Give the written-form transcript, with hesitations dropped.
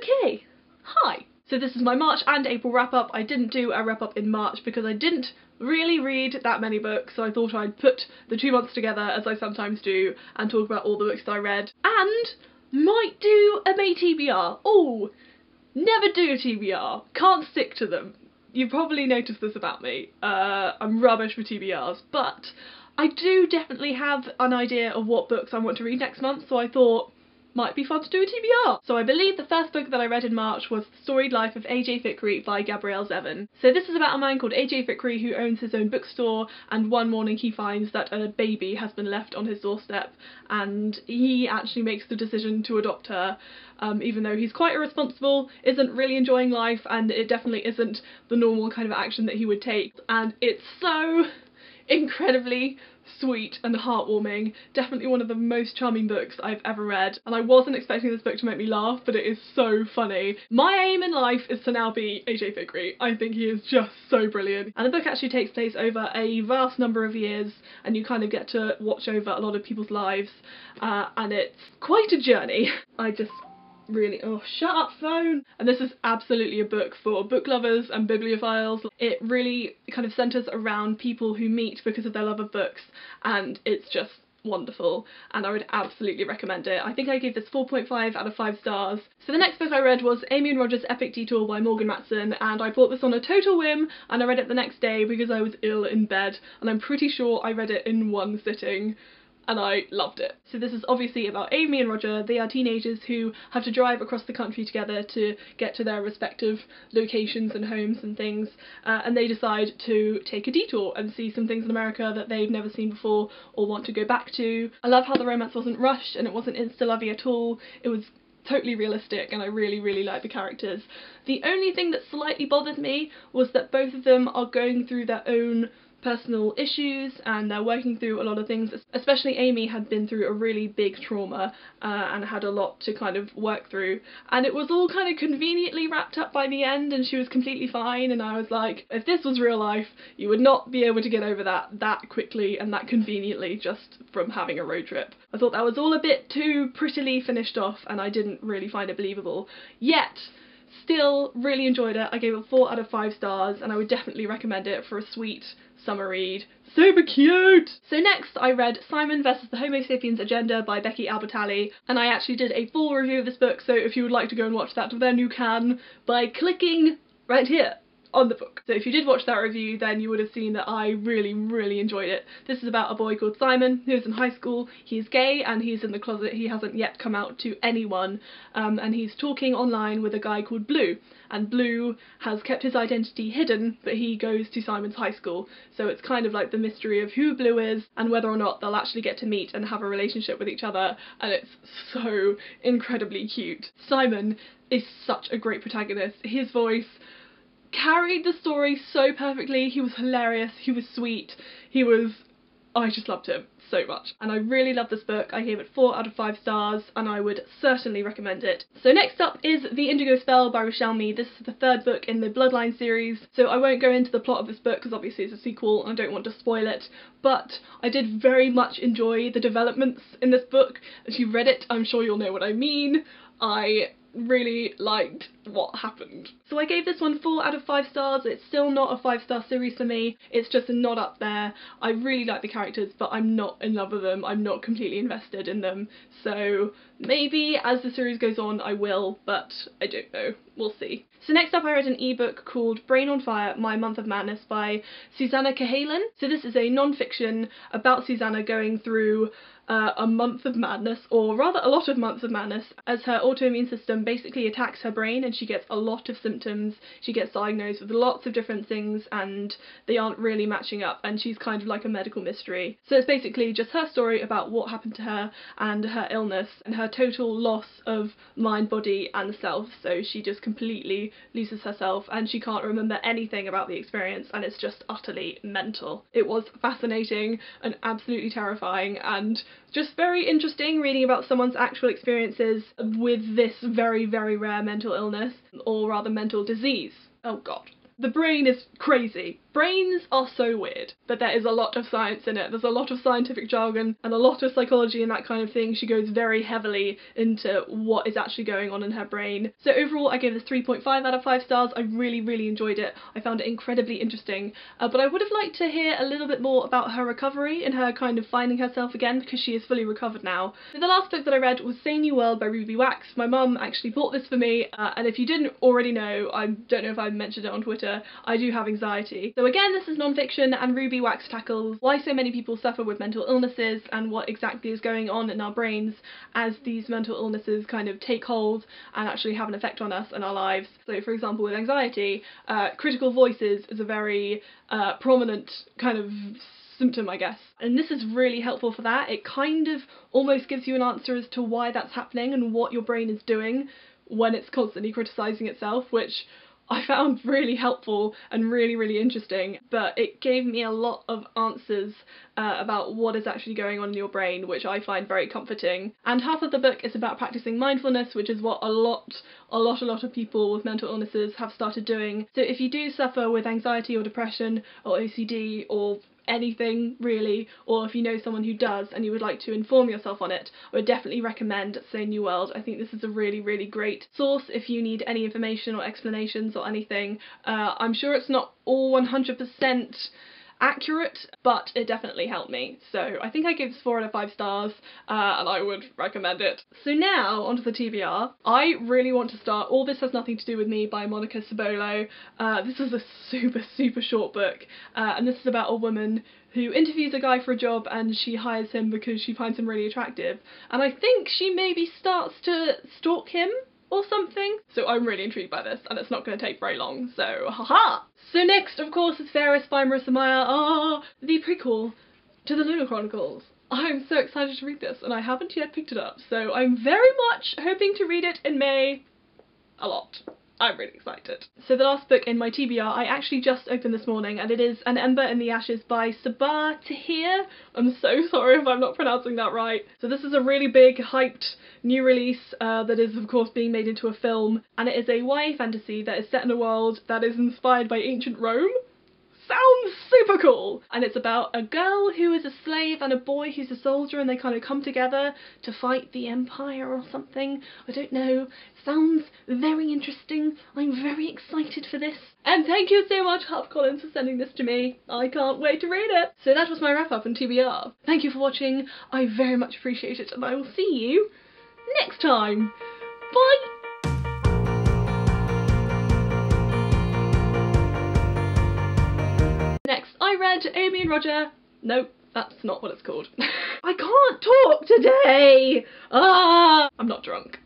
Okay, hi. So this is my March and April wrap-up. I didn't do a wrap-up in March because I didn't really read that many books, so I thought I'd put the 2 months together, as I sometimes do, and talk about all the books that I read. And might do a May TBR. Oh, never do a TBR. Can't stick to them. You probably noticed this about me. I'm rubbish with TBRs, but I do definitely have an idea of what books I want to read next month, so I thought might be fun to do a TBR. So I believe the first book that I read in March was The Storied Life of AJ Fikry by Gabrielle Zevin. So this is about a man called AJ Fikry who owns his own bookstore, and one morning he finds that a baby has been left on his doorstep, and he actually makes the decision to adopt her, even though he's quite irresponsible, isn't really enjoying life, and it definitely isn't the normal kind of action that he would take. And it's so incredibly sweet and heartwarming. Definitely one of the most charming books I've ever read, and I wasn't expecting this book to make me laugh, but it is so funny. My aim in life is to now be AJ Fikry. I think he is just so brilliant. And the book actually takes place over a vast number of years, and you kind of get to watch over a lot of people's lives, and it's quite a journey. I just really, oh, shut up phone! And this is absolutely a book for book lovers and bibliophiles. It really kind of centres around people who meet because of their love of books, and it's just wonderful, and I would absolutely recommend it. I think I gave this 4.5 out of 5 stars. So the next book I read was Amy and Roger's Epic Detour by Matson, and I bought this on a total whim, and I read it the next day because I was ill in bed, and I'm pretty sure I read it in one sitting, and I loved it. So this is obviously about Amy and Roger. They are teenagers who have to drive across the country together to get to their respective locations and homes and things, and they decide to take a detour and see some things in America that they've never seen before or want to go back to. I love how the romance wasn't rushed and it wasn't insta-lovey at all. It was totally realistic, and I really liked the characters. The only thing that slightly bothered me was that both of them are going through their own personal issues, and they're working through a lot of things. Especially Amy had been through a really big trauma and had a lot to kind of work through, and it was all kind of conveniently wrapped up by the end, and she was completely fine, and I was like, if this was real life, you would not be able to get over that quickly and that conveniently just from having a road trip. I thought that was all a bit too prettily finished off, and I didn't really find it believable. Yet still really enjoyed it. I gave it 4 out of 5 stars, and I would definitely recommend it for a sweet summer read. Super cute! So next I read Simon vs. the Homo Sapiens Agenda by Becky Albertalli, and I actually did a full review of this book, so if you would like to go and watch that, then you can by clicking right here on the book. So if you did watch that review, then you would have seen that I really enjoyed it. This is about a boy called Simon who's in high school. He's gay and he's in the closet. He hasn't yet come out to anyone, and he's talking online with a guy called Blue, and Blue has kept his identity hidden, but he goes to Simon's high school, so it's kind of like the mystery of who Blue is and whether or not they'll actually get to meet and have a relationship with each other, and it's so incredibly cute. Simon is such a great protagonist. His voice carried the story so perfectly. He was hilarious, he was sweet, I just loved him so much, and I really love this book. I gave it 4 out of 5 stars, and I would certainly recommend it. So next up is The Indigo Spell by Richelle Mead. This is the 3rd book in the Bloodline series, so I won't go into the plot of this book because obviously it's a sequel and I don't want to spoil it, but I did very much enjoy the developments in this book. If you've read it, I'm sure you'll know what I mean. I really liked what happened. So I gave this one 4 out of 5 stars. It's still not a 5-star series for me. It's just a nod up there. I really like the characters, but I'm not in love with them. I'm not completely invested in them. So maybe as the series goes on I will, but I don't know. We'll see. So next up I read an ebook called Brain on Fire, My Month of Madness by Susannah Cahalan. So this is a non-fiction about Susannah going through a month of madness, or rather a lot of months of madness, as her autoimmune system basically attacks her brain and she gets a lot of symptoms. She gets diagnosed with lots of different things and they aren't really matching up, and she's kind of like a medical mystery. So it's basically just her story about what happened to her and her illness and her total loss of mind, body and self. So she just completely loses herself and she can't remember anything about the experience, and it's just utterly mental. It was fascinating and absolutely terrifying, and just very interesting reading about someone's actual experiences with this very rare mental illness, or rather mental disease. Oh god. The brain is crazy. Brains are so weird, but there is a lot of science in it. There's a lot of scientific jargon and a lot of psychology and that kind of thing. She goes very heavily into what is actually going on in her brain. So overall I gave this 3.5 out of 5 stars. I really enjoyed it. I found it incredibly interesting, but I would have liked to hear a little bit more about her recovery and her kind of finding herself again, because she is fully recovered now. So the last book that I read was Sane by Ruby Wax. My mum actually bought this for me, and if you didn't already know, I don't know if I mentioned it on Twitter, I do have anxiety. So again, this is non-fiction, and Ruby Wax tackles why so many people suffer with mental illnesses and what exactly is going on in our brains as these mental illnesses kind of take hold and actually have an effect on us and our lives. So for example, with anxiety, critical voices is a very prominent kind of symptom, I guess. And this is really helpful for that. It kind of almost gives you an answer as to why that's happening and what your brain is doing when it's constantly criticising itself, which I found really helpful and really interesting. But it gave me a lot of answers about what is actually going on in your brain, which I find very comforting. And half of the book is about practicing mindfulness, which is what a lot of people with mental illnesses have started doing. So if you do suffer with anxiety or depression or OCD or anything really, or if you know someone who does and you would like to inform yourself on it, I would definitely recommend Say New World. I think this is a really great source if you need any information or explanations or anything. I'm sure it's not all 100% accurate, but it definitely helped me. So I think I gave this 4 out of 5 stars, and I would recommend it. So now onto the TBR. I really want to start All This Has Nothing to Do With Me by Monica Sabolo. This is a super short book, and this is about a woman who interviews a guy for a job and she hires him because she finds him really attractive, and I think she maybe starts to stalk him or something. So I'm really intrigued by this, and it's not going to take very long, so haha! So next, of course, is Fairest by Marissa Meyer, the prequel to the Lunar Chronicles. I'm so excited to read this, and I haven't yet picked it up, so I'm very much hoping to read it in May. A lot. I'm really excited. So the last book in my TBR I actually just opened this morning, and it is An Ember in the Ashes by Sabaa Tahir. I'm so sorry if I'm not pronouncing that right. So this is a really big, hyped new release that is of course being made into a film, and it is a YA fantasy that is set in a world that is inspired by ancient Rome. Sounds super cool! And it's about a girl who is a slave and a boy who's a soldier, and they kind of come together to fight the Empire or something. I don't know. Sounds very interesting. I'm very excited for this. And thank you so much, HarperCollins, for sending this to me. I can't wait to read it. So that was my wrap up and TBR. Thank you for watching. I very much appreciate it, and I will see you next time. Bye! Next, I read Amy and Roger. Nope, that's not what it's called. I can't talk today! I'm not drunk.